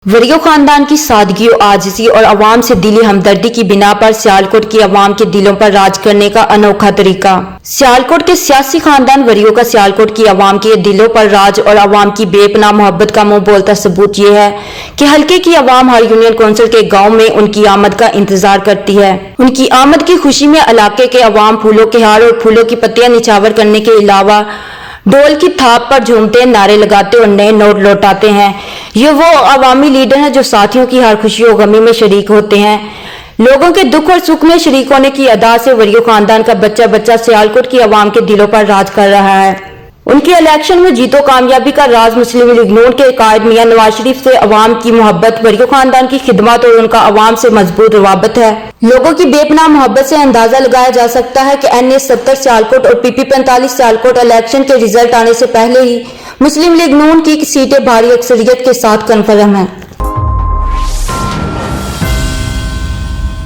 वरियो खानदान की सादगी और आजिज़ी और अवाम से दिली हमदर्दी की बिना पर सियालकोट की अवाम के दिलों पर राज करने का अनोखा तरीका। सियालकोट के सियासी खानदान वरियो का सियालकोट की अवाम के दिलों पर राज और अवाम की बेपनाह मोहब्बत का मुंह बोलता सबूत ये है कि हल्के की अवाम हर यूनियन कौंसिल के गाँव में उनकी आमद का इंतजार करती है। उनकी आमद की खुशी में इलाके के अवाम फूलों के हार और फूलों की पत्तियां निछावर करने के अलावा ढोल की थाप पर झूमते, नारे लगाते और नए नोट लौटाते हैं। ये वो अवामी लीडर हैं जो साथियों की हर खुशी और गमी में शरीक होते हैं। लोगों के दुख और सुख में शरीक होने की अदा से वरियो खानदान का बच्चा बच्चा सियालकोट की अवाम के दिलों पर राज कर रहा है। उनके इलेक्शन में जीतो कामयाबी का राज मुस्लिम लीग नून के कायद मियां नवाज शरीफ से अवाम की मोहब्बत, वरियो खानदान की खिदमत और उनका अवाम से मजबूत रवाबत है। लोगों की बेपनाह मोहब्बत से अंदाजा लगाया जा सकता है कि NA 70 सियालकोट और PP 45 सियालकोट इलेक्शन के रिजल्ट आने से पहले ही मुस्लिम लीग नून की सीटें भारी अक्सरियत के साथ कन्फर्म है।